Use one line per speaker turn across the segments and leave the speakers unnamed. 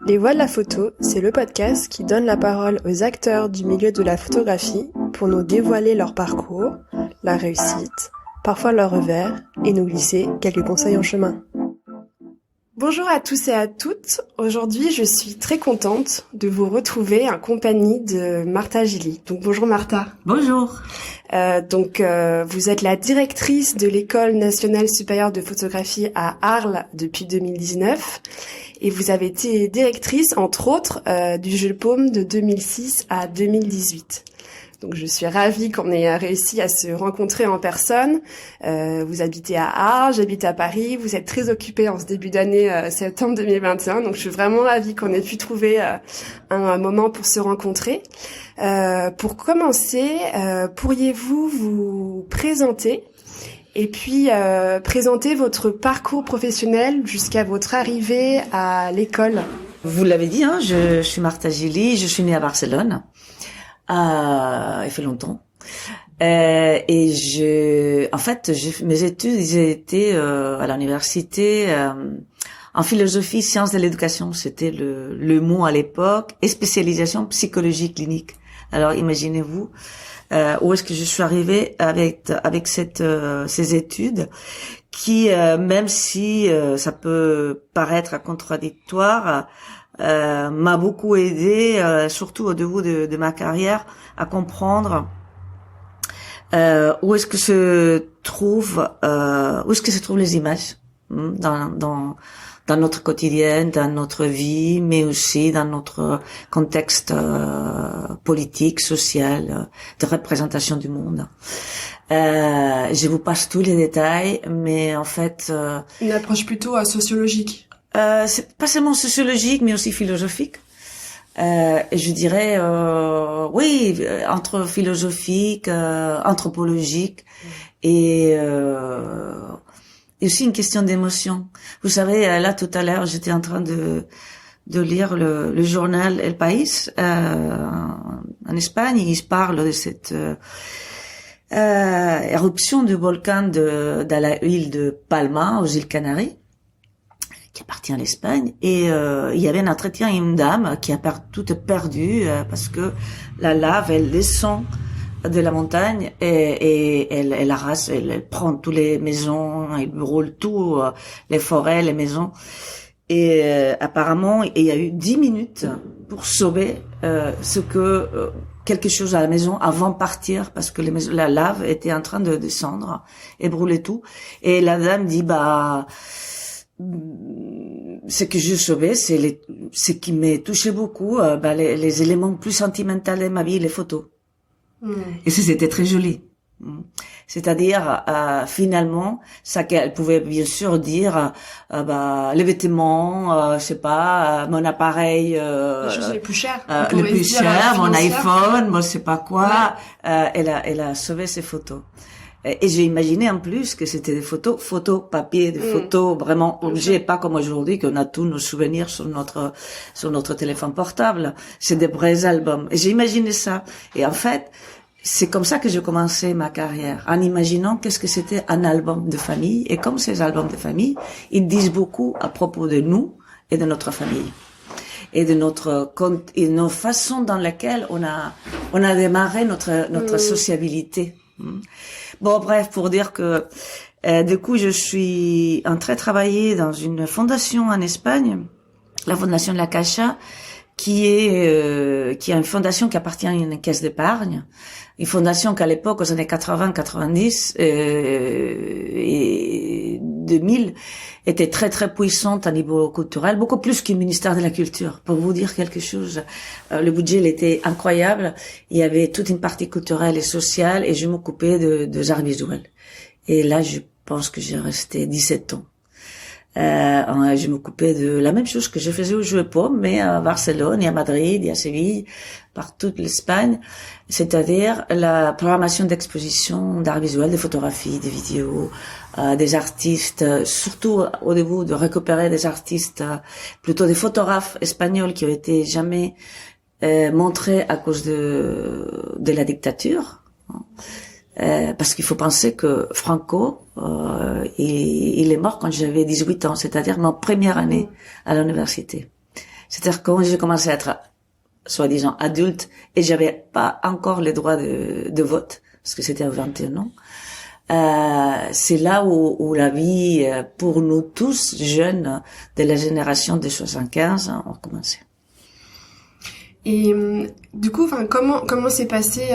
Les Voix de la photo, c'est le podcast qui donne la parole aux acteurs du milieu de la photographie pour nous dévoiler leur parcours, la réussite, parfois leur revers, et nous glisser quelques conseils en chemin. Bonjour à tous et à toutes. Aujourd'hui, je suis très contente de vous retrouver en compagnie de Martha Gilly. Donc bonjour Martha.
Bonjour.
Vous êtes la directrice de l'École nationale supérieure de photographie à Arles depuis 2019 et vous avez été directrice entre autres du Jeu de Paume de 2006 à 2018. Donc je suis ravie qu'on ait réussi à se rencontrer en personne. Vous habitez à Arles, j'habite à Paris. Vous êtes très occupés en ce début d'année septembre 2021. Donc je suis vraiment ravie qu'on ait pu trouver un moment pour se rencontrer. Pour commencer, pourriez-vous vous présenter et puis présenter votre parcours professionnel jusqu'à votre arrivée à l'école?
Vous l'avez dit, hein, je suis Martha Gilly, je suis née à Barcelone. Il fait longtemps. Mes études, ils étaient à l'université en philosophie, sciences de l'éducation, c'était le mot à l'époque, et spécialisation psychologie clinique. Alors imaginez-vous où est-ce que je suis arrivée avec ces études qui, même si ça peut paraître contradictoire, m'a beaucoup aidé, surtout au début de ma carrière, à comprendre où est-ce que se trouvent les images dans notre quotidien, dans notre vie, mais aussi dans notre contexte politique, social, de représentation du monde. Je vous passe tous les détails, mais en fait
une approche plutôt sociologique.
C'est pas seulement sociologique, mais aussi philosophique. Et je dirais, entre philosophique, anthropologique, et aussi une question d'émotion. Vous savez, là tout à l'heure, j'étais en train de lire le journal El País en Espagne. Il parle de cette éruption du volcan de la île de Palma, aux îles Canaries, qui appartient à l'Espagne, et il y avait un entretien, une dame qui a tout perdu parce que la lave, elle descend de la montagne et elle arrase, elle prend toutes les maisons, elle brûle tout, les forêts, les maisons. Et apparemment, il y a eu 10 minutes pour sauver quelque chose à la maison avant de partir, parce que la lave était en train de descendre et brûler tout. Et la dame dit, ce que je sauvais, ce qui m'a touché beaucoup, les éléments plus sentimentaux de ma vie, les photos. Et c'était très joli. C'est-à-dire, finalement, ça qu'elle pouvait bien sûr dire, les vêtements, mon appareil,
les choses les plus chères,
mon iPhone, moi, je sais pas quoi, ouais. Elle a sauvé ses photos. Et j'ai imaginé en plus que c'était des photos papier, des photos vraiment objets, pas comme aujourd'hui qu'on a tous nos souvenirs sur notre téléphone portable. C'est des vrais albums. Et j'ai imaginé ça. Et en fait, c'est comme ça que j'ai commencé ma carrière, en imaginant qu'est-ce que c'était un album de famille. Et comme ces albums de famille, ils disent beaucoup à propos de nous et de notre famille. Et de nos façons dans lesquelles on a démarré notre sociabilité. Bon, bref, pour dire que du coup, je suis en train de travailler dans une fondation en Espagne, la fondation de la Caixa, qui est une fondation qui appartient à une caisse d'épargne, une fondation qu'à l'époque, aux années 80, 90 et 2000, était très très puissante à niveau culturel, beaucoup plus qu'un ministère de la Culture. Pour vous dire quelque chose, le budget il était incroyable. Il y avait toute une partie culturelle et sociale, et je m'occupais de arts visuels. Et là, je pense que j'ai resté 17 ans. Je m'occupais de la même chose que je faisais au Jeu de Paume, mais à Barcelone et à Madrid et à Séville, par toute l'Espagne, c'est-à-dire la programmation d'expositions d'art visuel, de photographies, de vidéos, des artistes, surtout au début de récupérer des artistes, plutôt des photographes espagnols qui ont été jamais montrés à cause de la dictature. Parce qu'il faut penser que Franco, il est mort quand j'avais 18 ans, c'est-à-dire ma première année à l'université. C'est-à-dire quand j'ai commencé à être soi-disant adulte et j'avais pas encore les droits de vote parce que c'était à 21 ans. C'est là où la vie pour nous tous jeunes de la génération des 75 a commencé.
Et du coup, enfin, comment s'est passé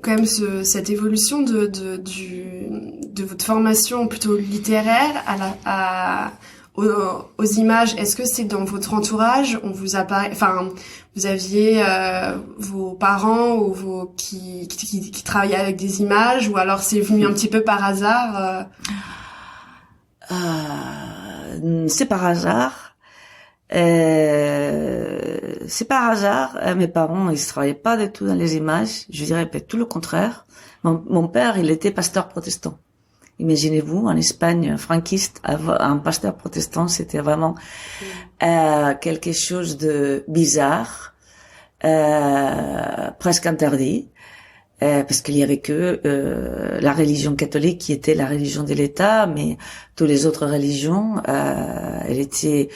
quand même cette évolution de votre formation plutôt littéraire aux images? Est-ce que c'est dans votre entourage? Vous aviez vos parents ou qui travaillaient avec des images, ou alors c'est venu un petit peu par hasard?
C'est par hasard. C'est par hasard. Mes parents, ils travaillaient pas du tout dans les images. Je dirais peut-être tout le contraire. Mon père, il était pasteur protestant. Imaginez-vous, en Espagne franquiste, un pasteur protestant, c'était vraiment quelque chose de bizarre, presque interdit, parce qu'il y avait que la religion catholique qui était la religion de l'État, mais toutes les autres religions, elle était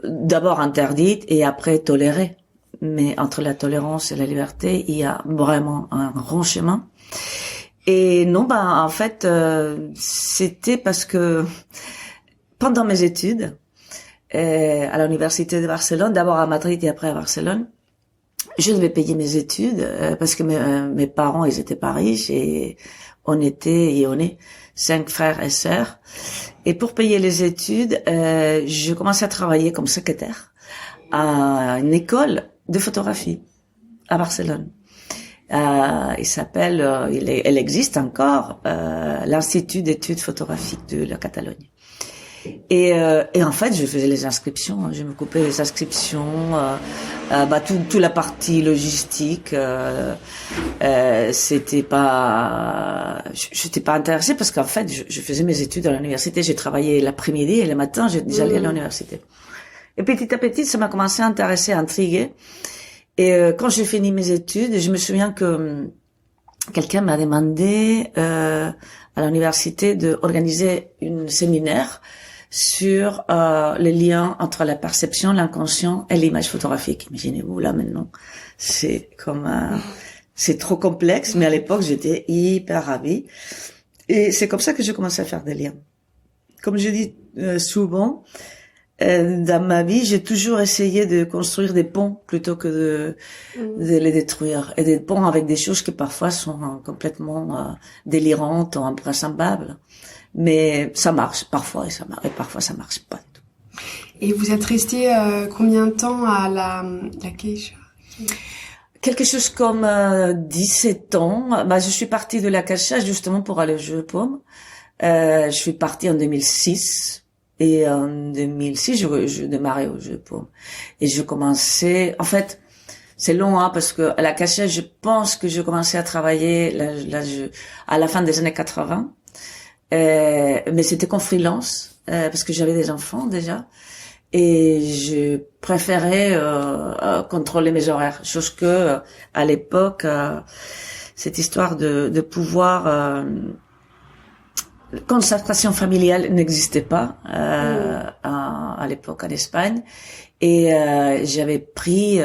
d'abord interdite et après tolérée. Mais entre la tolérance et la liberté, il y a vraiment un grand chemin. Et non, en fait, c'était parce que pendant mes études à l'université de Barcelone, d'abord à Madrid et après à Barcelone, je devais payer mes études parce que mes parents, ils étaient pas riches et on est 5 frères et sœurs. Et pour payer les études, je commençais à travailler comme secrétaire à une école de photographie à Barcelone. Elle existe encore, l'Institut d'études photographiques de la Catalogne. Et en fait, je faisais les inscriptions, je m'occupais des inscriptions, toute la partie logistique, j'étais pas intéressée parce qu'en fait, je faisais mes études à l'université, j'ai travaillé l'après-midi et le matin, j'allais à l'université. Et petit à petit, ça m'a commencé à intéresser, à intriguer. Et quand j'ai fini mes études, je me souviens que quelqu'un m'a demandé à l'université d'organiser un séminaire sur les liens entre la perception, l'inconscient et l'image photographique. Imaginez-vous là maintenant, c'est trop complexe, mais à l'époque j'étais hyper ravie. Et c'est comme ça que j'ai commencé à faire des liens. Comme je dis souvent, dans ma vie, j'ai toujours essayé de construire des ponts plutôt que de les détruire. Et des ponts avec des choses qui parfois sont complètement délirantes ou invraisemblables. Mais ça marche parfois et parfois ça marche pas du tout.
Et vous êtes resté combien de temps à la Caixa?
Quelque chose comme 17 ans. Je suis partie de la Caixa justement pour aller au Jeu de Paume. Je suis partie en 2006. Et en 2006, je démarrais au Jeu de Paume. Et je commençais, en fait, c'est long, parce que à la Caixa, je pense que je commençais à travailler, à la fin des années 80. Mais c'était qu'en freelance, parce que j'avais des enfants déjà. Et je préférais, contrôler mes horaires. Chose que, à l'époque, cette histoire de pouvoir, concertation familiale n'existait pas à l'époque en Espagne, et j'avais pris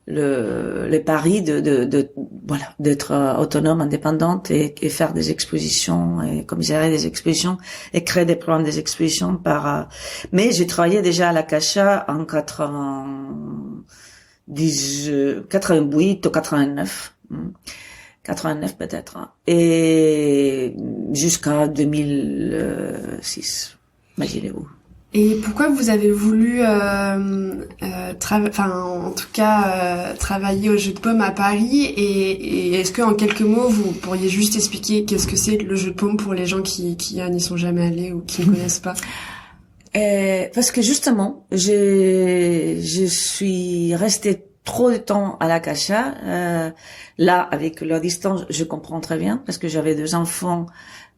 le pari d'être autonome, indépendante et faire des expositions et commissaire des expositions et créer des programmes des expositions mais j'ai travaillé déjà à la Caixa en 88 ou 89. 89 peut-être, et jusqu'à 2006, imaginez-vous.
Et pourquoi vous avez voulu, travailler au Jeu de Paume à Paris, et est-ce que en quelques mots vous pourriez juste expliquer qu'est-ce que c'est le Jeu de Paume pour les gens qui n'y sont jamais allés ou qui ne connaissent pas?
Parce que justement, je suis restée trop de temps à la Caixa. Là, avec la distance, je comprends très bien parce que j'avais 2 enfants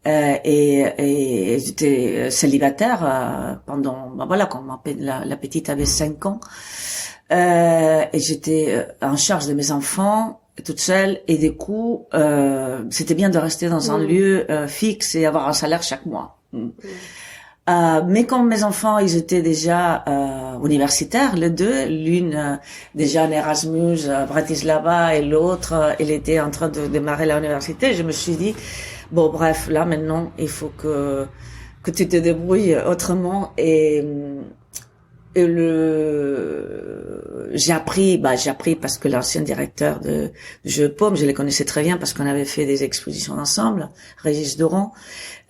et j'étais célibataire pendant, quand la petite avait 5 ans, et j'étais en charge de mes enfants toute seule, et du coup, c'était bien de rester dans un lieu fixe et avoir un salaire chaque mois. Mais quand mes enfants, ils étaient déjà universitaires, les deux. L'une déjà en Erasmus à Bratislava et l'autre, elle était en train de démarrer l'université. Je me suis dit, bon bref, là maintenant, il faut que tu te débrouilles autrement j'ai appris parce que l'ancien directeur du Jeu de Paume, je le connaissais très bien parce qu'on avait fait des expositions ensemble, Régis Doran,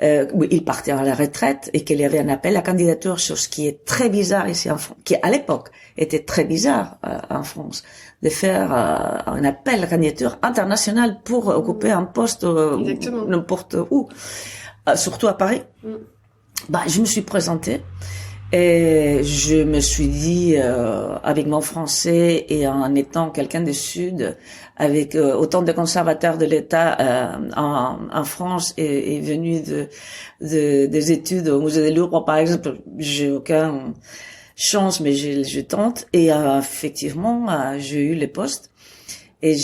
il partait à la retraite et qu'il y avait un appel à candidature sur ce qui est très bizarre ici en France, qui à l'époque était très bizarre en France, de faire un appel à candidature international pour occuper un poste n'importe où, surtout à Paris. Je me suis présentée. Et je me suis dit, avec mon français et en étant quelqu'un du Sud, avec autant de conservateurs de l'État en France et venu des études au Musée du Louvre, par exemple, j'ai aucune chance, mais je tente. Et effectivement, j'ai eu les postes. Et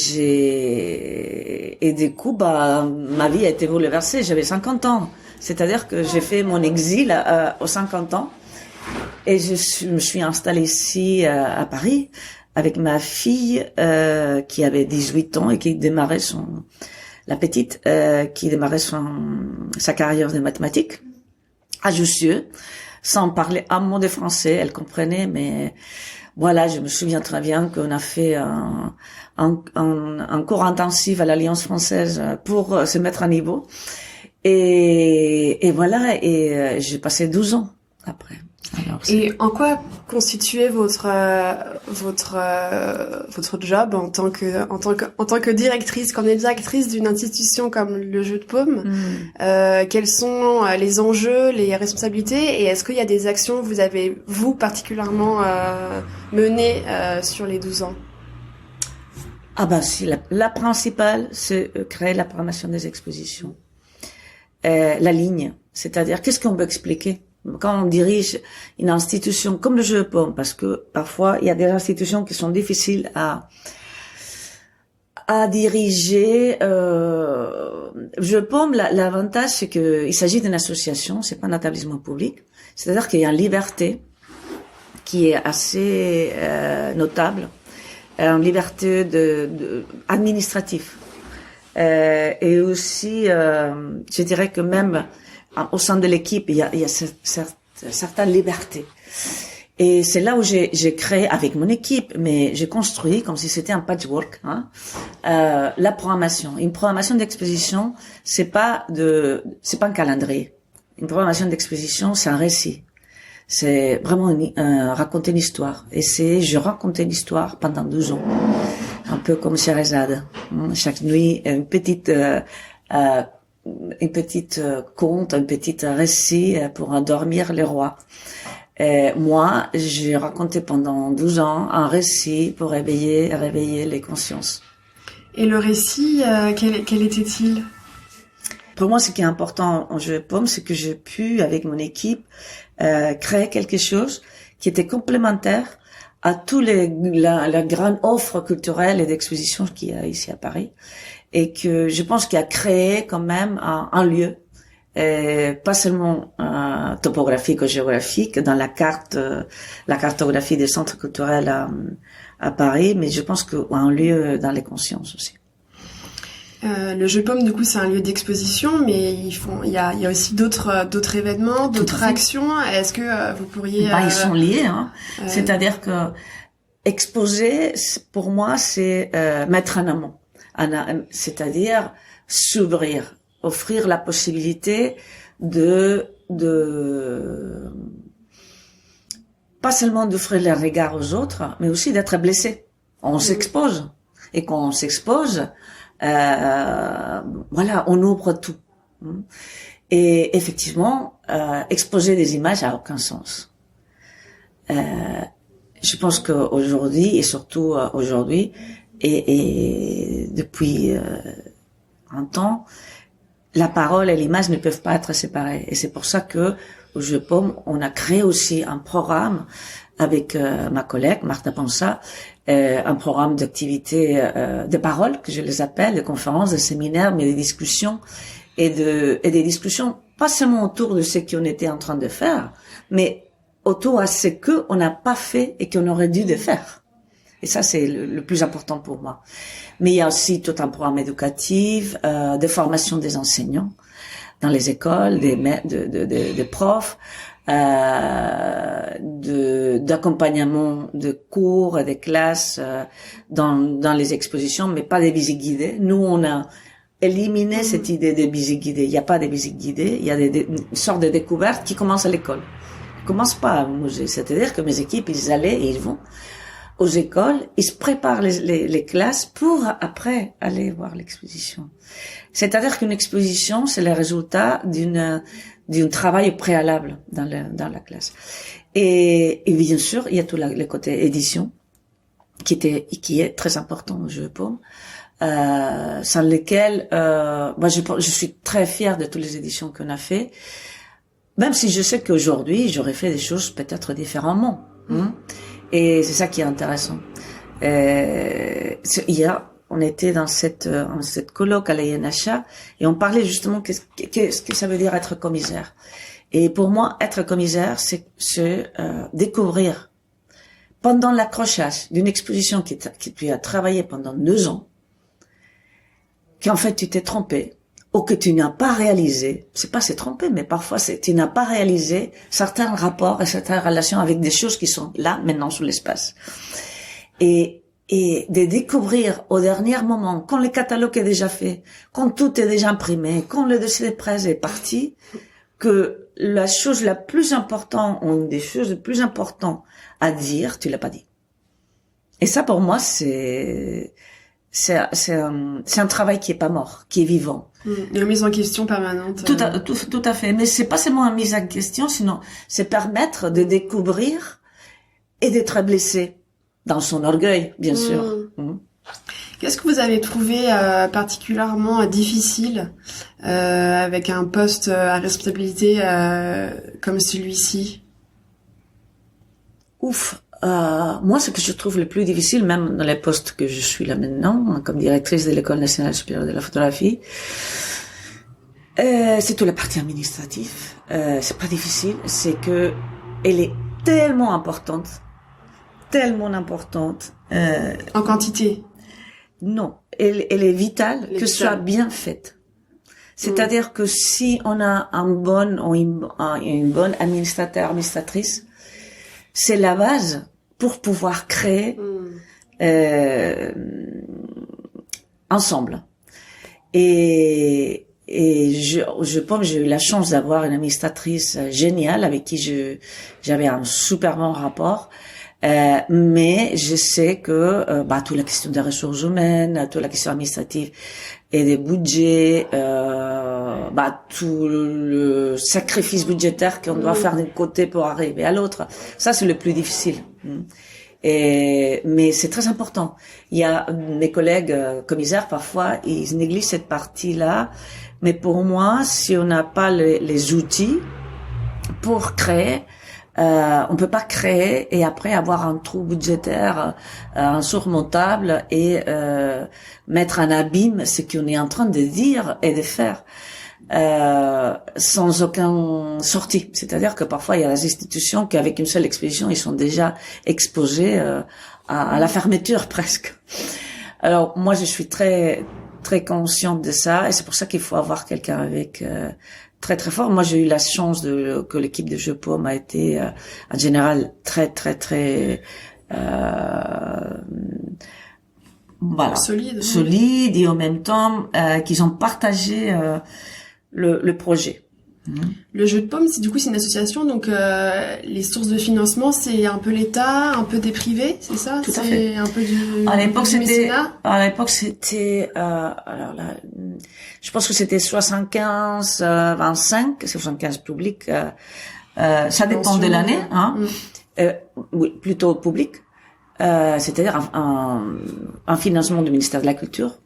du coup, ma vie a été bouleversée. J'avais 50 ans. C'est-à-dire que j'ai fait mon exil aux 50 ans. Et je me suis installée ici à Paris avec ma fille qui avait 18 ans et qui démarrait la petite qui démarrait sa carrière de mathématiques à Jussieu, sans parler un mot de français. Elle comprenait, mais voilà, je me souviens très bien qu'on a fait un cours intensif à l'Alliance française pour se mettre à niveau. Et voilà, et j'ai passé 12 ans après. Alors,
et en quoi constituait votre job en tant que directrice, quand on est directrice d'une institution comme le Jeu de Paume, quels sont les enjeux, les responsabilités, et est-ce qu'il y a des actions que vous avez, vous, particulièrement menées sur les 12 ans?
Si, la principale, c'est créer la programmation des expositions. La ligne, c'est-à-dire qu'est-ce qu'on veut expliquer quand on dirige une institution comme le Jeu de Paume, parce que parfois il y a des institutions qui sont difficiles à diriger. Jeu de Paume, l'avantage c'est que il s'agit d'une association, c'est pas un établissement public, c'est-à-dire qu'il y a une liberté qui est assez notable, une liberté administrative, et aussi, je dirais que même au sein de l'équipe, il y a certaines libertés. Et c'est là où j'ai créé avec mon équipe, mais j'ai construit comme si c'était un patchwork, la programmation. Une programmation d'exposition, c'est pas un calendrier. Une programmation d'exposition, c'est un récit. C'est vraiment raconter une histoire. Et je racontais l'histoire pendant 12 ans. Un peu comme Scheherazade. Chaque nuit, une petite conte, un petit récit pour endormir les rois. Moi, j'ai raconté pendant 12 ans un récit pour réveiller les consciences.
Et le récit, quel était-il?
Pour moi, ce qui est important en Jeu de Paume, c'est que j'ai pu, avec mon équipe, créer quelque chose qui était complémentaire à la grande offre culturelle et d'exposition qu'il y a ici à Paris. Et que je pense qu'il a créé quand même un lieu, pas seulement topographique ou géographique dans la cartographie des centres culturels à Paris, mais je pense qu'un lieu dans les consciences aussi.
Le Jeu de Paume, du coup, c'est un lieu d'exposition, mais il y a aussi d'autres événements, d'autres actions. Est-ce que vous pourriez
ils sont liés, c'est-à-dire que exposer, pour moi, c'est mettre en amont. C'est-à-dire s'ouvrir, offrir la possibilité de pas seulement d'offrir le regard aux autres, mais aussi d'être blessé. On s'expose. Et quand on s'expose, on ouvre tout. Et effectivement, exposer des images a aucun sens. Je pense qu'aujourd'hui, et surtout aujourd'hui, et depuis un temps, la parole et l'image ne peuvent pas être séparées. Et c'est pour ça que au Jeu de Paume, on a créé aussi un programme avec ma collègue Martha Ponsa, un programme d'activités de parole que je les appelle, de conférences, de séminaires, mais des discussions et des discussions pas seulement autour de ce qu'on était en train de faire, mais autour à ce que on n'a pas fait et qu'on aurait dû de faire. Et ça, c'est le plus important pour moi. Mais il y a aussi tout un programme éducatif, de formation des enseignants dans les écoles, des profs, d'accompagnement de cours et des classes dans les expositions, mais pas des visites guidées. Nous, on a éliminé cette idée de visites guidées. Il n'y a pas de visites guidées, il y a une sorte de découverte qui commence à l'école. Ils commencent pas au musée. C'est-à-dire que mes équipes, ils allaient et ils vont aux écoles, ils se préparent les classes pour après aller voir l'exposition. C'est-à-dire qu'une exposition, c'est le résultat d'un travail préalable dans la classe. Et bien sûr, il y a tout le côté édition qui est très important au Jeu de Paume, sans lequel moi je suis très fière de toutes les éditions qu'on a fait, même si je sais qu'aujourd'hui j'aurais fait des choses peut-être différemment. Et c'est ça qui est intéressant. Hier, on était dans cette colloque à l'INHA et on parlait justement qu'est-ce que ça veut dire être commissaire. Et pour moi, être commissaire, c'est découvrir pendant l'accrochage d'une exposition que tu as travaillé pendant 2 ans, qu'en fait tu t'es trompé ou que tu n'as pas réalisé. C'est pas s'est trompé, mais parfois tu n'as pas réalisé certains rapports et certaines relations avec des choses qui sont là maintenant sous l'espace. Et de découvrir au dernier moment, quand le catalogue est déjà fait, quand tout est déjà imprimé, quand le dossier de presse est parti, que la chose la plus importante, ou une des choses les plus importantes à dire, tu l'as pas dit. Et ça, pour moi, c'est un travail qui est pas mort, qui est vivant.
Une mise en question permanente.
Tout à fait. Mais c'est pas seulement une mise en question, sinon c'est permettre de découvrir et d'être blessé dans son orgueil, bien sûr.
Qu'est-ce que vous avez trouvé particulièrement difficile avec un poste à responsabilité comme celui-ci?
Moi, ce que je trouve le plus difficile, même dans les postes que je suis là maintenant, comme directrice de l'École nationale supérieure de la photographie, c'est toute la partie administrative. C'est pas difficile, c'est que elle est tellement importante.
En quantité?
Non, elle est vitale que ce soit bien faite. C'est-à-dire que si on a une bonne administratrice, c'est la base pour pouvoir créer ensemble. Et je pense que j'ai eu la chance d'avoir une administratrice géniale avec qui j'avais un super bon rapport. Mais je sais que toute la question des ressources humaines, toute la question administrative et des budgets, tout le sacrifice budgétaire qu'on doit faire d'un côté pour arriver à l'autre, ça c'est le plus difficile. Mais c'est très important. Il y a mes collègues commissaires parfois ils négligent cette partie-là, mais pour moi, si on n'a pas les outils pour créer, on peut pas créer et après avoir un trou budgétaire insurmontable et mettre en abîme ce qu'on est en train de dire et de faire sans aucun sortie. C'est-à-dire que parfois il y a des institutions qu'avec une seule exposition ils sont déjà exposés à la fermeture presque. Alors moi je suis très très consciente de ça et c'est pour ça qu'il faut avoir quelqu'un avec très très fort. Moi, j'ai eu la chance que l'équipe de Jeu de Paume a été en général très solide et en même temps qu'ils ont partagé le projet.
Le Jeu de Paume, c'est une association, donc les sources de financement, c'est un peu l'État, un peu des privés, c'est ça?
Tout à fait.
Un peu
À l'époque,
mécénat.
Alors là, je pense que c'était 75, 25, 75 public. Ça dépend de l'année, hein. Oui, plutôt public. C'est-à-dire un financement du ministère de la Culture.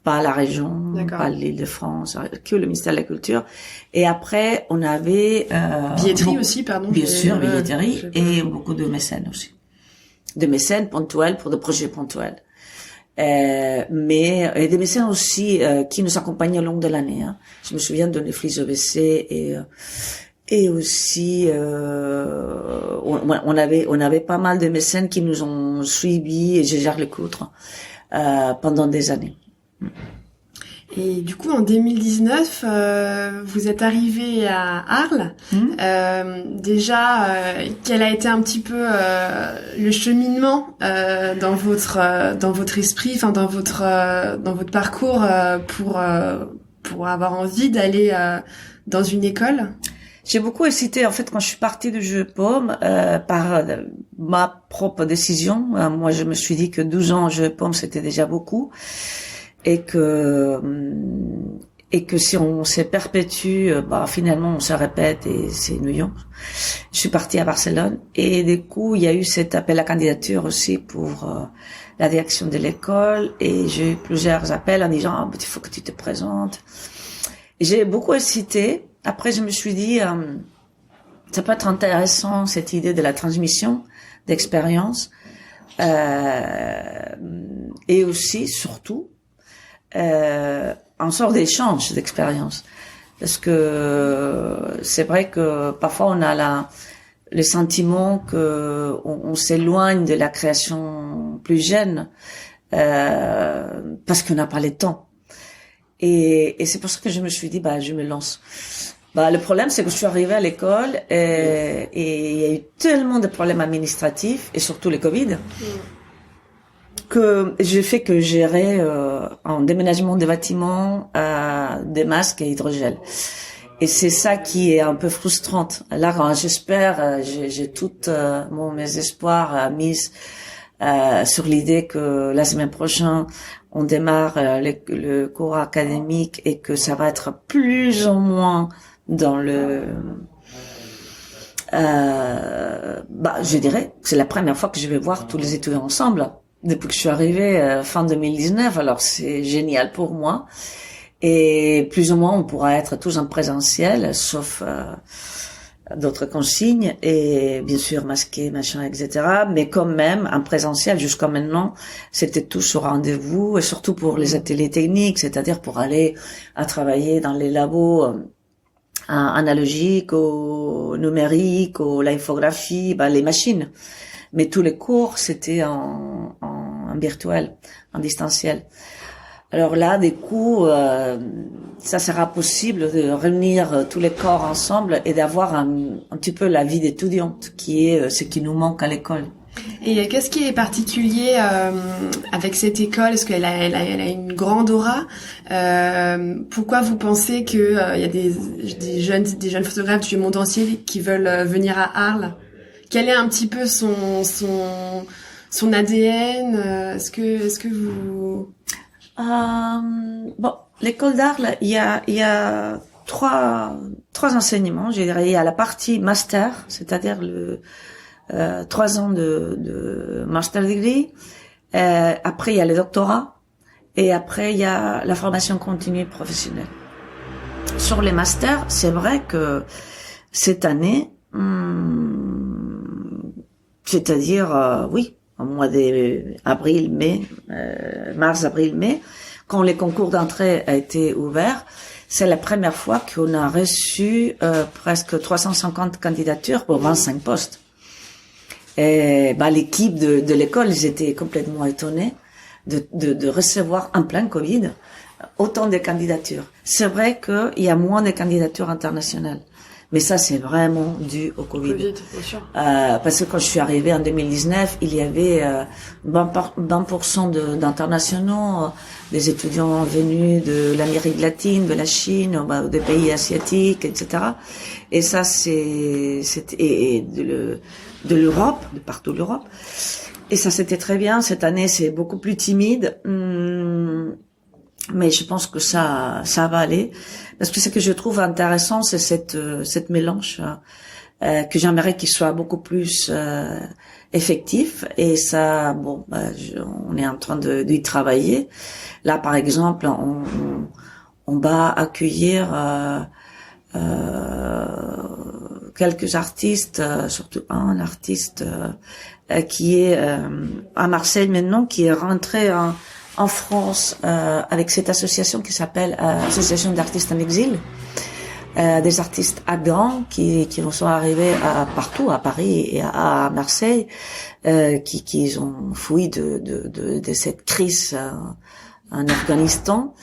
Pas la région, pas l'Île-de-France, que le ministère de la Culture. Et après, on avait...
billetterie aussi, pardon.
Bien sûr, billetterie et beaucoup de mécènes aussi. De mécènes ponctuels pour des projets ponctuels. Mais et des mécènes aussi qui nous accompagnent au long de l'année. Hein. Je me souviens de Netflix OVC Et aussi, on avait pas mal de mécènes qui nous ont suivis, et je gère le Coutre pendant des années.
Et du coup, en 2019, vous êtes arrivé à Arles. Déjà, quel a été un petit peu le cheminement dans votre esprit, enfin dans votre parcours pour avoir envie d'aller dans une école?
J'ai beaucoup hésité, en fait, quand je suis partie du Jeu Paume, par ma propre décision. Moi, je me suis dit que 12 ans au Jeu Paume, c'était déjà beaucoup. Et que si on se perpétue, finalement, on se répète et c'est ennuyant. Je suis partie à Barcelone et du coup, il y a eu cet appel à candidature aussi pour la direction de l'école et j'ai eu plusieurs appels en disant il faut que tu te présentes. Et j'ai beaucoup hésité. Après, je me suis dit ça peut être intéressant cette idée de la transmission d'expérience et aussi surtout en sorte d'échange d'expérience. Parce que c'est vrai que parfois on a le sentiment que on s'éloigne de la création plus jeune parce qu'on n'a pas le temps. Et c'est pour ça que je me suis dit je me lance. Le problème c'est que je suis arrivée à l'école et il y a eu tellement de problèmes administratifs et surtout le Covid. Que j'ai fait que gérer en déménagement des bâtiments des masques et hydrogel. Et c'est ça qui est un peu frustrante. Là, j'espère, j'ai toutes mes espoirs mis sur l'idée que la semaine prochaine, on démarre le cours académique et que ça va être plus ou moins dans le... je dirais, c'est la première fois que je vais voir tous les étudiants ensemble. Depuis que je suis arrivée fin 2019, alors c'est génial pour moi. Et plus ou moins, on pourra être tous en présentiel, sauf d'autres consignes, et bien sûr masqués, machin, etc. Mais quand même, en présentiel, jusqu'à maintenant, c'était tout sur rendez-vous, et surtout pour les ateliers techniques, c'est-à-dire pour aller à travailler dans les labos analogiques, au numérique, au l'infographie, les machines. Mais tous les cours, c'était en virtuel, en distanciel. Alors là, des coup, ça sera possible de réunir tous les corps ensemble et d'avoir un petit peu la vie d'étudiante, qui est ce qui nous manque à l'école.
Et qu'est-ce qui est particulier avec cette école? Est-ce qu'elle a une grande aura? Pourquoi vous pensez que il y a des jeunes photographes du monde entier qui veulent venir à Arles? Quel est un petit peu son ADN? Est-ce que vous...
L'école d'Arles, il y a trois enseignements. Je dirais, il y a la partie master, c'est-à-dire 3 ans de master degree. Après, il y a le doctorat. Et après, il y a la formation continue professionnelle. Sur les masters, c'est vrai que cette année, c'est-à-dire, au mois d'avril, mai, mars, avril, mai, quand les concours d'entrée a été ouverts, c'est la première fois qu'on a reçu presque 350 candidatures pour 25 postes. Et l'équipe de l'école, ils étaient complètement étonnés de recevoir en plein Covid autant de candidatures. C'est vrai qu'il y a moins de candidatures internationales. Mais ça, c'est vraiment dû au Covid.
Bien sûr.
Parce que quand je suis arrivée en 2019, il y avait 20% d'internationaux, des étudiants venus de l'Amérique latine, de la Chine, des pays asiatiques, etc. Et ça, et de l'Europe, de partout l'Europe. Et ça, c'était très bien. Cette année, c'est beaucoup plus timide. Mais je pense que ça va aller. Parce que ce que je trouve intéressant, c'est cette mélange que j'aimerais qu'il soit beaucoup plus effectif. Et ça, on est en train d'y travailler. Là, par exemple, on va accueillir quelques artistes, surtout un artiste qui est à Marseille maintenant, qui est rentré en France avec cette association qui s'appelle Association d'artistes en exil, des artistes afghans qui sont arrivés partout, à Paris et à Marseille, qui ont fui de cette crise en Afghanistan.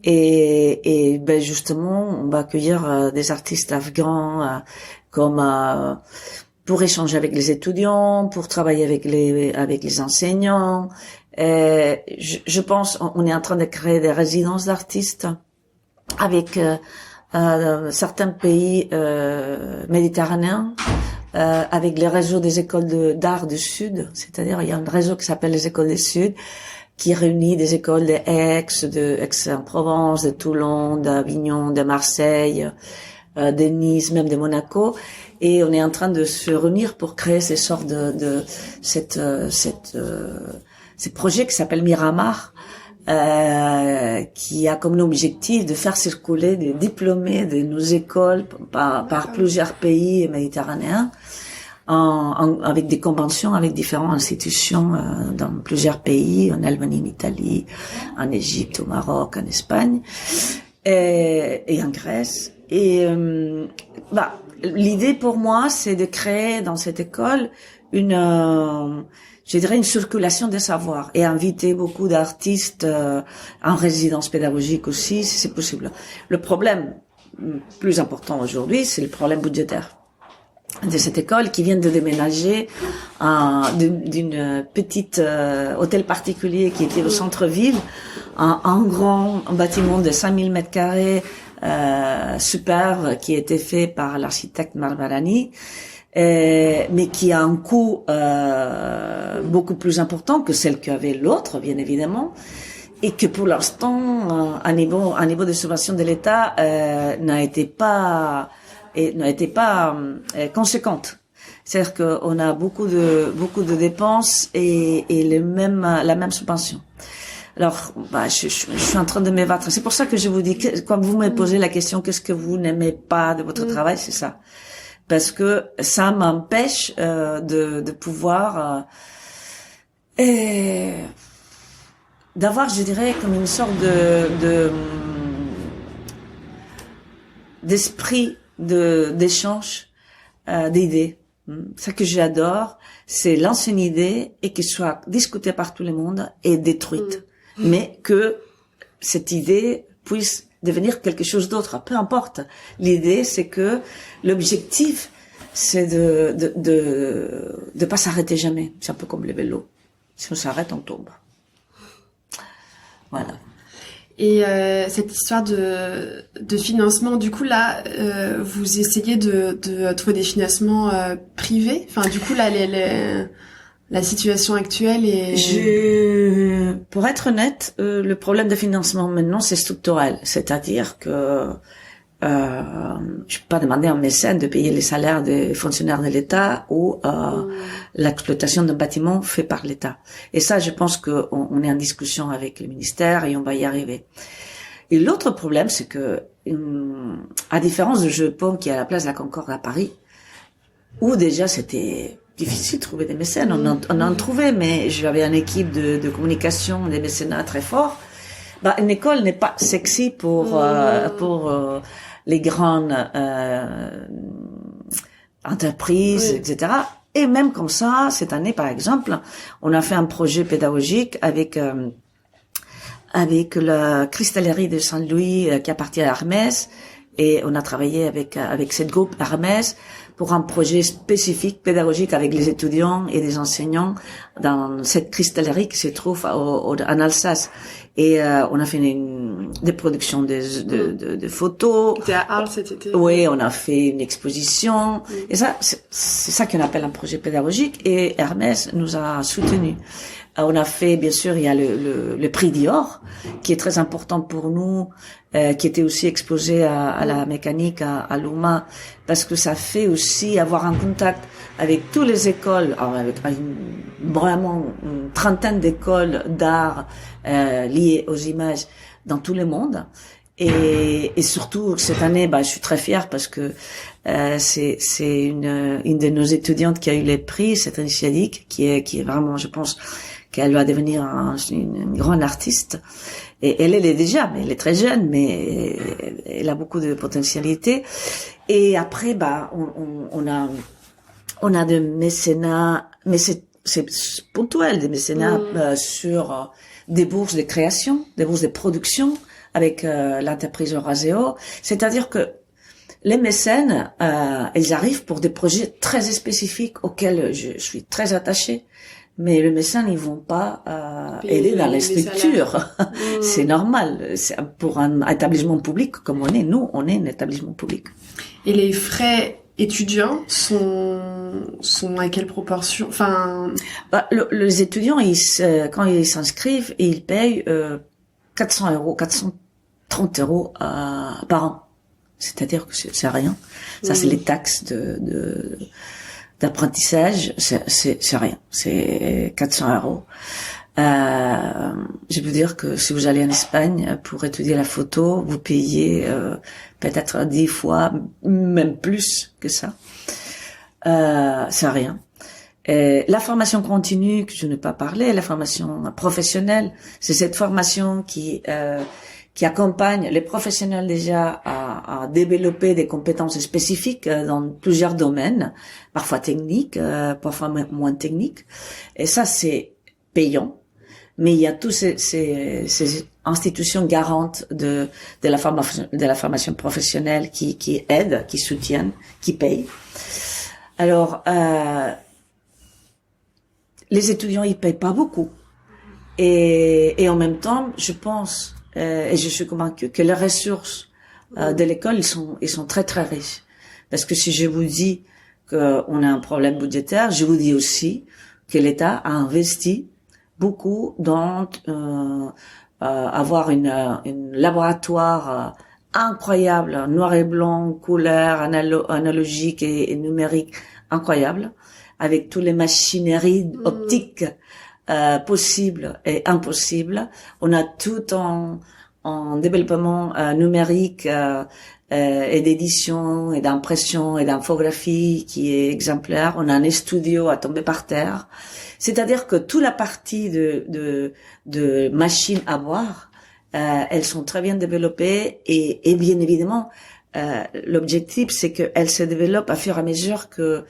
Et ben justement, on va accueillir des artistes afghans comme pour échanger avec les étudiants, pour travailler avec les enseignants. Je pense, on est en train de créer des résidences d'artistes avec certains pays méditerranéens, avec les réseaux des écoles d'art du Sud. C'est-à-dire, il y a un réseau qui s'appelle les écoles du Sud, qui réunit des écoles de Aix-en-Provence, de Toulon, d'Avignon, de Marseille, de Nice, même de Monaco. Et on est en train de se réunir pour créer ces sortes ces projets qui s'appellent Miramar, qui a comme objectif de faire circuler des diplômés de nos écoles par plusieurs pays méditerranéens, avec des conventions avec différentes institutions dans plusieurs pays, en Albanie, en Italie, en Égypte, au Maroc, en Espagne et en Grèce. Et l'idée pour moi, c'est de créer dans cette école une circulation des savoirs et inviter beaucoup d'artistes en résidence pédagogique aussi, si c'est possible. Le problème plus important aujourd'hui, c'est le problème budgétaire de cette école qui vient de déménager d'une petite hôtel particulier qui était au centre-ville, un grand bâtiment de 5000 mètres carrés super qui a été fait par l'architecte Marmarani, mais qui a un coût beaucoup plus important que celle qu'avait l'autre, bien évidemment, et que pour l'instant, un niveau de subvention de l'État n'a été pas conséquente. C'est-à-dire qu'on a beaucoup de dépenses et la même subvention. Alors, je suis en train de m'ébattre. C'est pour ça que je vous dis, quand vous me posez la question, qu'est-ce que vous n'aimez pas de votre travail, c'est ça. Parce que ça m'empêche de pouvoir d'avoir, je dirais, comme une sorte d'esprit d'échange d'idées. Ça que j'adore, c'est lancer une idée et qu'elle soit discutée par tout le monde et détruite. Mais que cette idée puisse devenir quelque chose d'autre, peu importe. L'idée, c'est que l'objectif, c'est de pas s'arrêter jamais. C'est un peu comme le vélo. Si on s'arrête, on tombe. Voilà.
Et cette histoire de financement, du coup là, vous essayez de trouver des financements privés. Enfin, du coup là, la situation actuelle est...
Pour être honnête, le problème de financement maintenant, c'est structurel. C'est-à-dire que je peux pas demander à un mécène de payer les salaires des fonctionnaires de l'État ou l'exploitation d'un bâtiment fait par l'État. Et ça, je pense qu'on est en discussion avec le ministère et on va y arriver. Et l'autre problème, c'est que, à différence de Jeux-Paume qui est à la place de la Concorde à Paris, où déjà c'était difficile de trouver des mécènes, on en trouvait, mais j'avais une équipe de communication, des mécénats très forts. Une école n'est pas sexy pour les grandes entreprises, etc. Et même comme ça, cette année, par exemple, on a fait un projet pédagogique avec la cristallerie de Saint-Louis qui appartient à Hermès, et on a travaillé avec cette groupe Hermès pour un projet spécifique pédagogique avec les étudiants et les enseignants dans cette cristallerie qui se trouve en Alsace. Et on a fait des productions de photos.
C'était à Arles cet été.
Oui, on a fait une exposition. Et ça, c'est ça qu'on appelle un projet pédagogique. Et Hermès nous a soutenus. On a fait, bien sûr, il y a le prix Dior, qui est très important pour nous, qui était aussi exposé à la mécanique, à l'UMA, parce que ça fait aussi avoir un contact avec toutes les écoles, avec vraiment une trentaine d'écoles d'art liées aux images dans tout le monde. Et surtout cette année, je suis très fière parce que c'est une de nos étudiantes qui a eu les prix, Cétrin Siadik, qui est vraiment, je pense, qu'elle va devenir une grande artiste. Et elle est déjà, mais elle est très jeune, mais elle a beaucoup de potentialité. Et après, on a de mécénats, mais c'est ponctuel, des mécénats sur des bourses de création, des bourses de production avec l'entreprise Euraseo. C'est-à-dire que les mécènes, ils arrivent pour des projets très spécifiques auxquels je suis très attachée. Mais les mécènes, ils vont pas aider dans les structures. C'est normal. Pour un établissement public comme nous, on est un établissement public.
Et les frais étudiants sont à quelle proportion? Enfin,
les étudiants, quand ils s'inscrivent, ils payent 430 € par an. C'est-à-dire que c'est rien. Ça, c'est les taxes d'apprentissage, c'est rien. C'est 400 €. Je peux dire que si vous allez en Espagne pour étudier la photo, vous payez peut-être 10 fois, même plus que ça. C'est rien. Et la formation continue, que je n'ai pas parlé, la formation professionnelle, c'est cette formation qui accompagne les professionnels déjà à développer des compétences spécifiques dans plusieurs domaines, parfois techniques, parfois moins techniques. Et ça, c'est payant. Mais il y a tous ces institutions garantes de la formation professionnelle qui aident, qui soutiennent, qui payent. Alors, les étudiants, ils payent pas beaucoup. Et en même temps, je pense, et je suis convaincue que les ressources de l'école, ils sont très très riches. Parce que si je vous dis qu'on a un problème budgétaire, je vous dis aussi que l'État a investi beaucoup dans avoir une laboratoire incroyable, noir et blanc, couleur, analogique et numérique incroyable, avec toutes les machineries optiques possibles et impossibles. On a tout en développement numérique et d'édition et d'impression et d'infographie qui est exemplaire. On a un studio à tomber par terre. C'est-à-dire que toute la partie de machines à boire, elles sont très bien développées et bien évidemment, l'objectif c'est qu'elles se développent à fur et à mesure que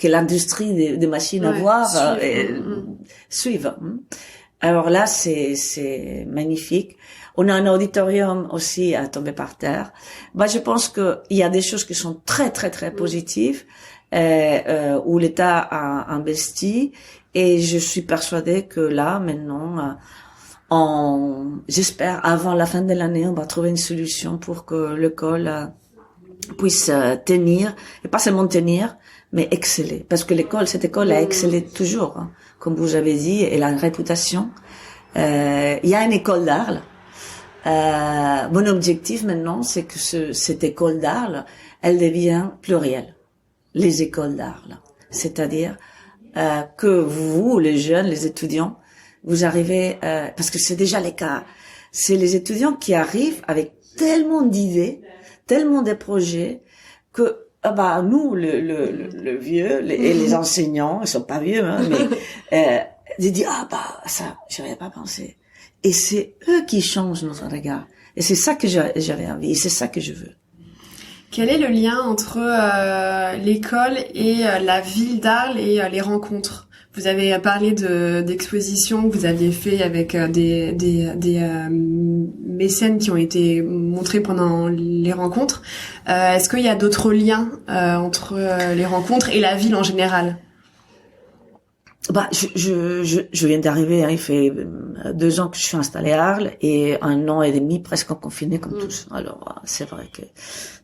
l'industrie des machines à boire suive. Alors là, c'est magnifique. On a un auditorium aussi à tomber par terre. Je pense que il y a des choses qui sont très très très positives où l'État a investi et je suis persuadée que là maintenant j'espère avant la fin de l'année on va trouver une solution pour que l'école puisse tenir et pas seulement tenir mais exceller parce que cette école a excellé toujours hein. Comme vous avez dit, elle a une réputation. Il y a une école d'Arles. Mon objectif maintenant, c'est que cette école d'Arles, elle devient plurielle. Les écoles d'Arles. C'est-à-dire que vous, les jeunes, les étudiants, vous arrivez, parce que c'est déjà les cas, c'est les étudiants qui arrivent avec tellement d'idées, tellement de projets, que nous, le vieux, et les enseignants, ils sont pas vieux, hein, mais ils disent ça, j'avais pas pensé. Et c'est eux qui changent notre regard. Et c'est ça que j'avais envie, et c'est ça que je veux.
Quel est le lien entre l'école et la ville d'Arles et les rencontres? Vous avez parlé d'expositions que vous aviez fait avec des mécènes qui ont été montrés pendant les rencontres. Est-ce qu'il y a d'autres liens entre les rencontres et la ville en général?
Je viens d'arriver, hein, il fait 2 ans que je suis installée à Arles et 1 an et demi presque en confiné comme tous. Alors, c'est vrai que...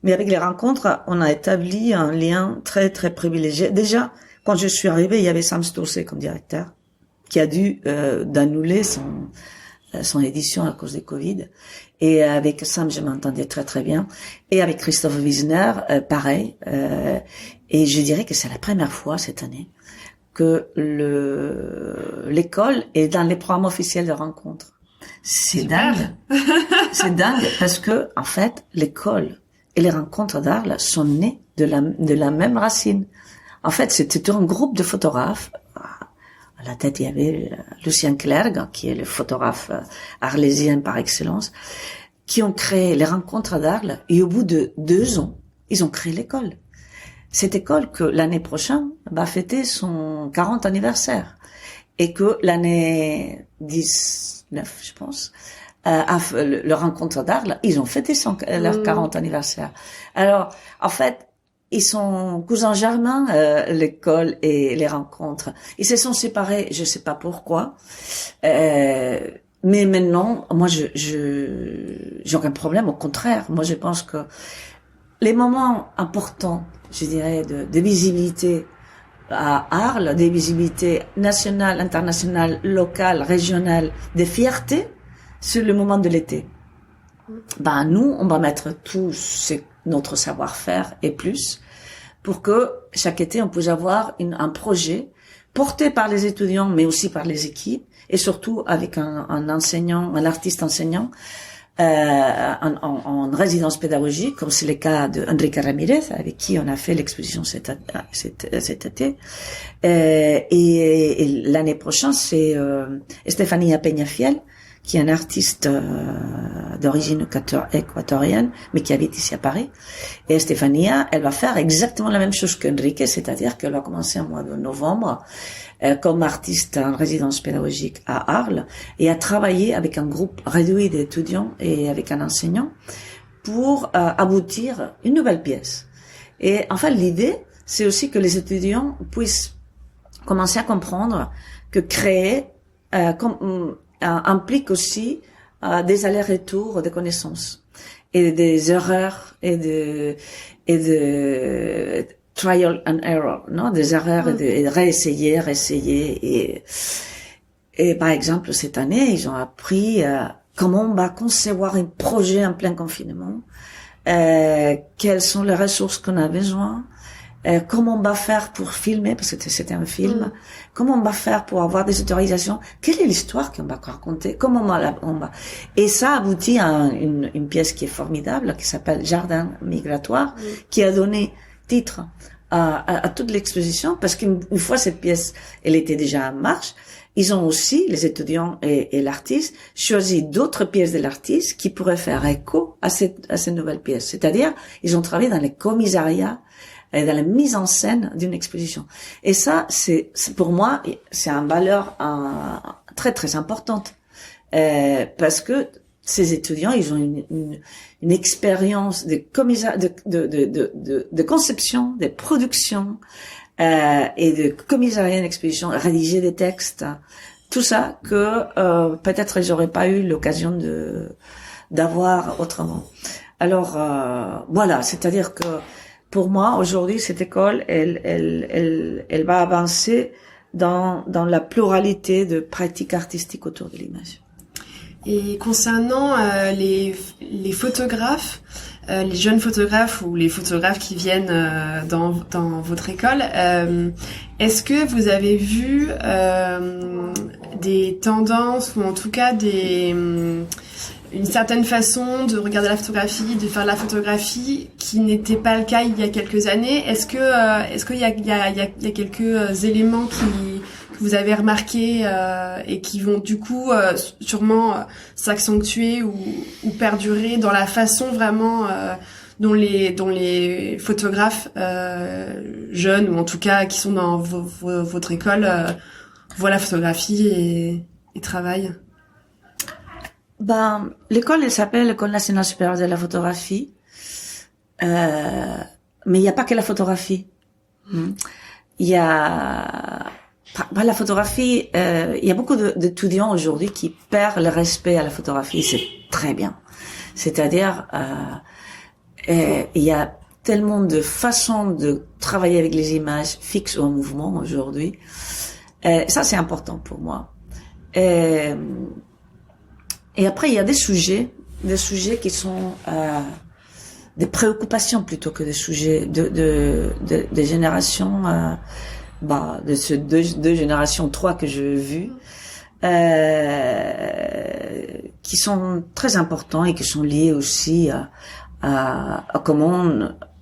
Mais avec les rencontres, on a établi un lien très, très privilégié. Déjà, quand je suis arrivée, il y avait Sam Stourcé comme directeur qui a dû d'annuler son édition à cause du Covid. Et avec Sam, je m'entendais très, très bien. Et avec Christophe Wiesner, pareil. Et je dirais que c'est la première fois cette année que l'école est dans les programmes officiels de rencontres. C'est
Super.
dingue. C'est dingue parce que, en fait, l'école et les rencontres d'Arles sont nées de la même racine. En fait, c'était un groupe de photographes. À la tête, il y avait Lucien Clergue, qui est le photographe arlésien par excellence, qui ont créé les rencontres d'Arles, et au bout de 2 ans, ils ont créé l'école. Cette école que l'année prochaine va fêter son 40 anniversaire. Et que l'année 19, je pense, le rencontre d'Arles, ils ont fêté leur 40 anniversaire. Alors, en fait, ils sont cousins germains, l'école et les rencontres. Ils se sont séparés, je sais pas pourquoi. Mais maintenant, moi, j'ai aucun problème. Au contraire, moi, je pense que les moments importants, je dirais, de visibilité à Arles, des visibilités nationales, internationales, locales, régionales, des fiertés, c'est le moment de l'été. Ben, nous, on va mettre tout notre savoir-faire et plus pour que chaque été, on puisse avoir un projet porté par les étudiants, mais aussi par les équipes, et surtout avec un enseignant, un artiste enseignant, en résidence pédagogique, comme c'est le cas de Enrique Ramirez, avec qui on a fait l'exposition cet été. Et l'année prochaine, c'est Estefania Peñafiel, qui est un artiste d'origine équatorienne, mais qui habite ici à Paris. Et Estefania, elle va faire exactement la même chose qu'Enrique, c'est-à-dire qu'elle va commencer au mois de novembre comme artiste en résidence pédagogique à Arles et à travailler avec un groupe réduit d'étudiants et avec un enseignant pour aboutir une nouvelle pièce. Et enfin, l'idée, c'est aussi que les étudiants puissent commencer à comprendre que créer implique aussi des allers-retours de connaissances et des erreurs et de trial and error, non, des erreurs et de réessayer. Et par exemple, cette année, ils ont appris comment on va concevoir un projet en plein confinement, quelles sont les ressources qu'on a besoin, comment on va faire pour filmer, parce que c'était un film, comment on va faire pour avoir des autorisations, quelle est l'histoire qu'on va raconter, comment on va. Et ça aboutit à une pièce qui est formidable, qui s'appelle Jardin migratoire, qui a donné titre à toute l'exposition, parce qu'une fois cette pièce, elle était déjà en marche, ils ont aussi, les étudiants et l'artiste, choisi d'autres pièces de l'artiste qui pourraient faire écho à cette nouvelle pièce. C'est-à-dire, ils ont travaillé dans les commissariats et dans la mise en scène d'une exposition. Et ça, c'est pour moi, c'est une valeur très très importante, parce que ces étudiants, ils ont une expérience de conception, de production et de commissariat d'exposition, rédiger des textes, tout ça que peut-être j'aurais pas eu l'occasion d'avoir autrement. Alors voilà, c'est-à-dire que pour moi aujourd'hui cette école, elle va avancer dans la pluralité de pratiques artistiques autour de l'image.
Et concernant les photographes, les jeunes photographes ou les photographes qui viennent dans votre école, est-ce que vous avez vu des tendances ou en tout cas une certaine façon de regarder la photographie, de faire la photographie qui n'était pas le cas il y a quelques années? Est-ce qu'il y a quelques éléments que vous avez remarqués et qui vont du coup sûrement s'accentuer ou perdurer dans la façon vraiment dont les photographes jeunes ou en tout cas qui sont dans votre école voient la photographie et travaillent?
Ben, l'école, elle s'appelle l'École nationale supérieure de la photographie, mais il n'y a pas que la photographie. Il y a la photographie, il y a beaucoup d'étudiants aujourd'hui qui perdent le respect à la photographie. C'est très bien. C'est-à-dire, il y a tellement de façons de travailler avec les images fixes ou en mouvement aujourd'hui. Ça, c'est important pour moi. Et après, il y a des sujets qui sont des préoccupations plutôt que des sujets de générations, de ces deux générations, 3 que j'ai vues, qui sont très importants et qui sont liés aussi à comment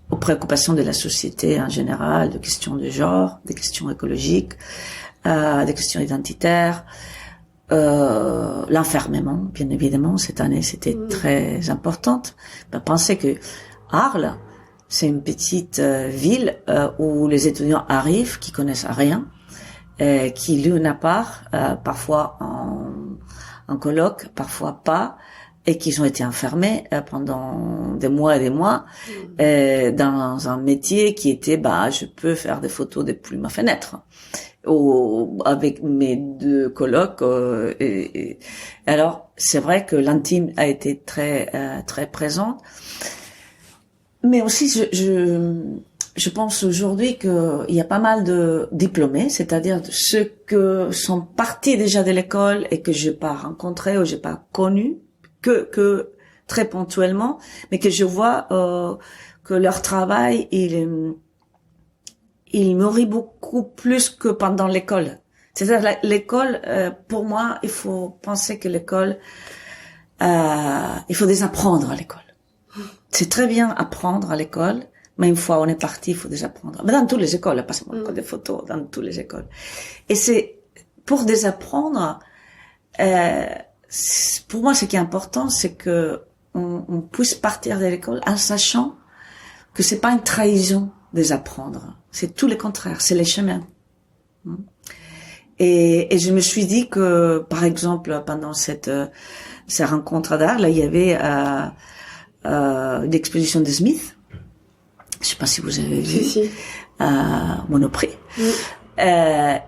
aux préoccupations de la société en général, des questions de genre, des questions écologiques, des questions identitaires, l'enfermement, bien évidemment, cette année, c'était très importante. Pensez que Arles, c'est une petite ville où les étudiants arrivent, qui connaissent rien, qui l'une à part, parfois en colloque, parfois pas, et qui ont été enfermés pendant des mois et des mois dans un métier qui était, je peux faire des photos depuis ma fenêtre, avec mes deux colocs. Alors, c'est vrai que l'intime a été très très présente, mais aussi je pense aujourd'hui qu'il y a pas mal de diplômés, c'est-à-dire ceux que sont partis déjà de l'école et que j'ai pas rencontrés ou j'ai pas connus, que très ponctuellement, mais que je vois que leur travail il nourrit beaucoup plus que pendant l'école. C'est-à-dire l'école, pour moi, il faut penser que l'école, il faut désapprendre à l'école. C'est très bien apprendre à l'école, mais une fois on est parti, il faut désapprendre. Mais dans toutes les écoles, pas seulement l'école des photos, dans toutes les écoles. Et c'est pour désapprendre. Pour moi, ce qui est important, c'est que on puisse partir de l'école en sachant que c'est pas une trahison désapprendre. C'est tout le contraire, c'est les chemins. Et je me suis dit que, par exemple, pendant ces rencontres d'art, il y avait une exposition de Smith. Je sais pas si vous avez vu.
Si.
Monoprix.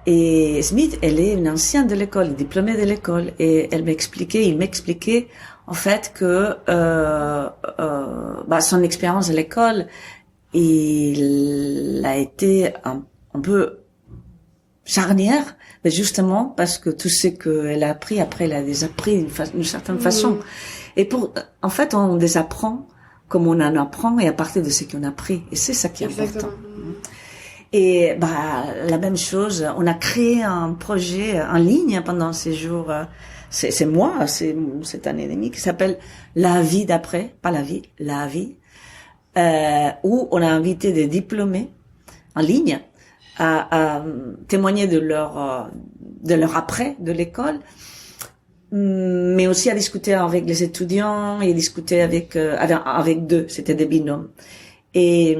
Et Smith, elle est une ancienne de l'école, diplômée de l'école, et il m'expliquait en fait que son expérience à l'école, il a été un peu charnière, mais justement parce que tout ce qu'elle a appris après, elle a désappris d'une certaine façon. Et en fait, on désapprend comme on en apprend et à partir de ce qu'on a appris, et c'est ça qui est important. Et la même chose, on a créé un projet en ligne pendant ces jours, c'est cette année et demie, qui s'appelle La vie d'après, pas la vie, la vie, où on a invité des diplômés en ligne à témoigner de leur après de l'école, mais aussi à discuter avec les étudiants et discuter avec deux, c'était des binômes. Et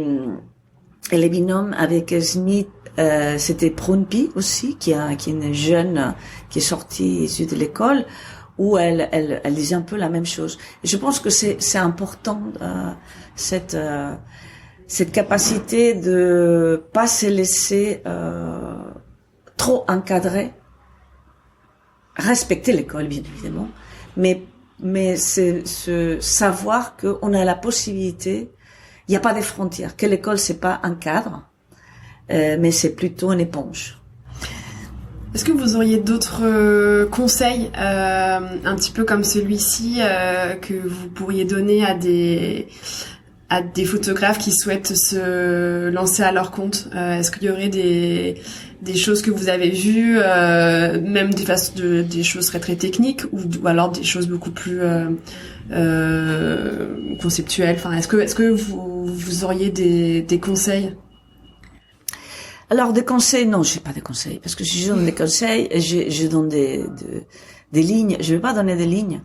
les binômes avec Smith, c'était Prunpi aussi, qui est une jeune qui est sortie issue de l'école, où elle disait un peu la même chose. Et je pense que c'est important cette capacité de pas se laisser trop encadrer, respecter l'école bien évidemment, mais c'est ce savoir qu'on a la possibilité. Il n'y a pas de frontières, que l'école c'est pas un cadre, mais c'est plutôt une éponge.
Est-ce que vous auriez d'autres conseils, un petit peu comme celui-ci, que vous pourriez donner à des photographes qui souhaitent se lancer à leur compte? Est-ce qu'il y aurait des choses que vous avez vues, même des choses très très techniques, ou alors des choses beaucoup plus conceptuelles? Enfin, est-ce que vous auriez des conseils?
Alors des conseils, non, j'ai pas de conseils, parce que si je donne des conseils, je donne des lignes. Je vais pas donner des lignes.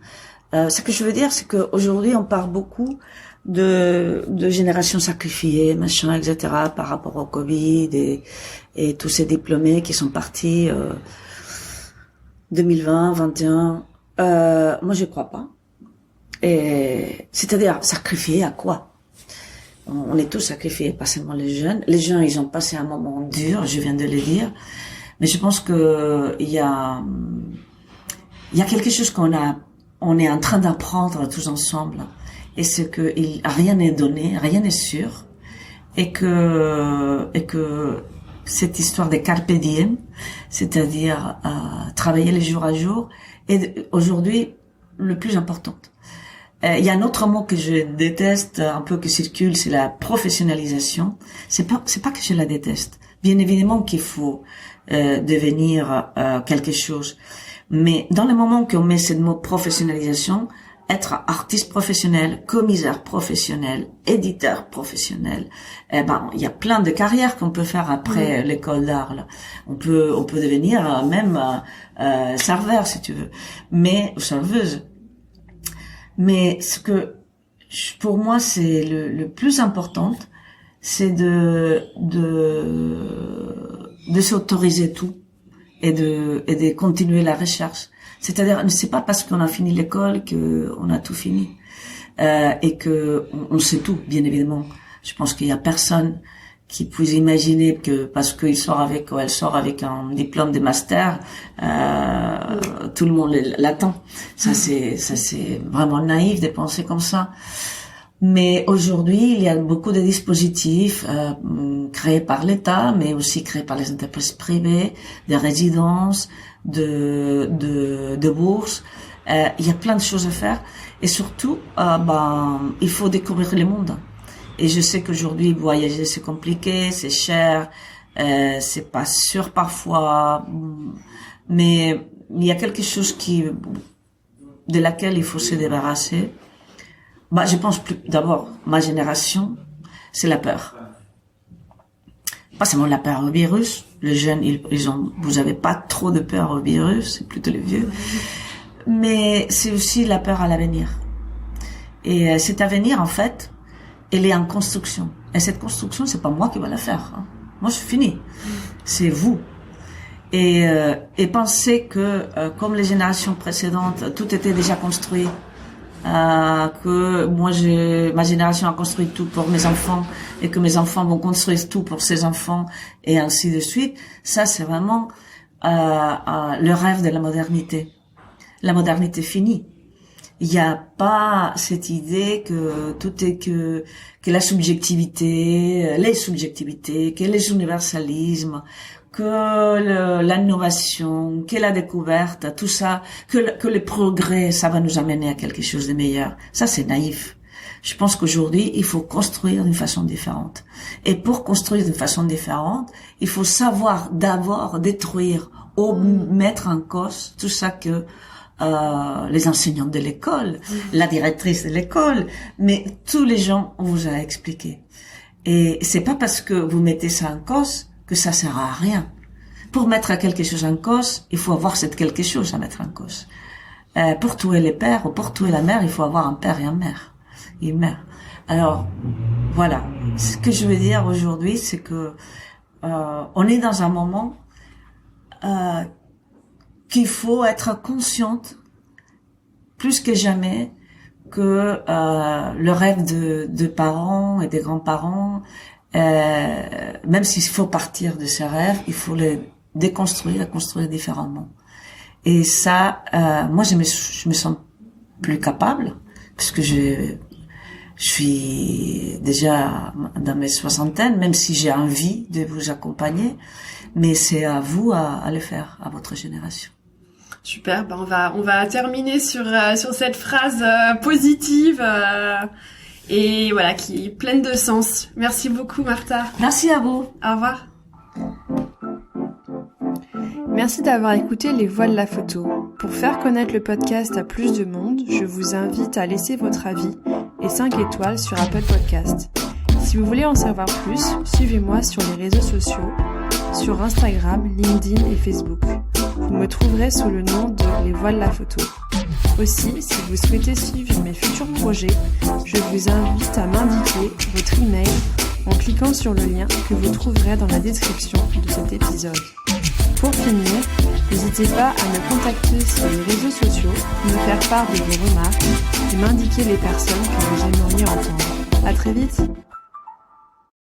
Ce que je veux dire, c'est qu'aujourd'hui on parle beaucoup de générations sacrifiées, machin, etc. par rapport au Covid et tous ces diplômés qui sont partis 2020, 21. Moi, je crois pas. Et c'est-à-dire sacrifiés à quoi? On est tous sacrifiés, pas seulement les jeunes. Les jeunes, ils ont passé un moment dur, je viens de le dire. Mais je pense que il y a quelque chose on est en train d'apprendre tous ensemble. Et c'est que rien n'est donné, rien n'est sûr. Et que cette histoire de carpe diem, c'est-à-dire travailler les jours à jour, est aujourd'hui le plus important. Il y a un autre mot que je déteste un peu qui circule, c'est la professionnalisation. C'est pas que je la déteste. Bien évidemment qu'il faut devenir quelque chose, Mais dans le moment qu'on met ce mot professionnalisation, être artiste professionnel, commissaire professionnel, éditeur professionnel, il y a plein de carrières qu'on peut faire après l'école d'art, là. On peut devenir même serveur si tu veux, ou serveuse. Mais ce que pour moi c'est le plus important, c'est de s'autoriser tout et de continuer la recherche. C'est-à-dire, c'est pas parce qu'on a fini l'école que on a tout fini et que on sait tout, bien évidemment. Je pense qu'il y a personne qui puisse imaginer que parce qu'il sort avec ou elle sort avec un diplôme de master, tout le monde l'attend. Ça c'est vraiment naïf de penser comme ça. Mais aujourd'hui, il y a beaucoup de dispositifs créés par l'État, mais aussi créés par les entreprises privées, des résidences, de bourses. Il y a plein de choses à faire. Et surtout, il faut découvrir le monde. Et je sais qu'aujourd'hui, voyager, c'est compliqué, c'est cher, c'est pas sûr parfois. Mais il y a quelque chose de laquelle il faut se débarrasser. Je pense d'abord, ma génération, c'est la peur. Pas seulement la peur au virus. Les jeunes, vous avez pas trop de peur au virus, c'est plutôt les vieux. Mais c'est aussi la peur à l'avenir. Et cet avenir, en fait, elle est en construction. Et cette construction, c'est pas moi qui va la faire. Hein. Moi, je suis fini. C'est vous. Et pensez que, comme les générations précédentes, tout était déjà construit. Que moi ma génération a construit tout pour mes enfants et que mes enfants vont construire tout pour ses enfants et ainsi de suite. Ça, c'est vraiment le rêve de la modernité. La modernité finie. Il n'y a pas cette idée que tout est que la subjectivité, les subjectivités, que les universalismes, que l'innovation, que la découverte, tout ça, que le progrès, ça va nous amener à quelque chose de meilleur. Ça, c'est naïf. Je pense qu'aujourd'hui, il faut construire d'une façon différente. Et pour construire d'une façon différente, il faut savoir d'abord détruire ou mettre en cause tout ça que les enseignants de l'école, la directrice de l'école, mais tous les gens on vous a expliqué. Et c'est pas parce que vous mettez ça en cause que ça sert à rien. Pour mettre quelque chose en cause, il faut avoir cette quelque chose à mettre en cause. Pour tuer les pères ou pour tuer la mère, il faut avoir un père et une mère. Alors, voilà. Ce que je veux dire aujourd'hui, c'est que on est dans un moment qu'il faut être consciente plus que jamais que le rêve de parents et des grands-parents, même s'il faut partir de ces rêves, il faut les déconstruire et construire différemment. Et ça, moi je me sens plus capable parce que je suis déjà dans mes soixantaines, même si j'ai envie de vous accompagner, mais c'est à vous à le faire, à votre génération.
Super, on va terminer sur cette phrase positive et voilà, qui est pleine de sens. Merci beaucoup, Martha.
Merci à vous.
Au revoir. Merci d'avoir écouté Les Voix de la photo. Pour faire connaître le podcast à plus de monde, je vous invite à laisser votre avis et 5 étoiles sur Apple Podcast. Si vous voulez en savoir plus, suivez-moi sur les réseaux sociaux, sur Instagram, LinkedIn et Facebook. Vous me trouverez sous le nom de Les Voix de la photo. Aussi, si vous souhaitez suivre mes futurs projets, je vous invite à m'indiquer votre email en cliquant sur le lien que vous trouverez dans la description de cet épisode. Pour finir, n'hésitez pas à me contacter sur les réseaux sociaux, me faire part de vos remarques et m'indiquer les personnes que vous aimeriez entendre. À très vite!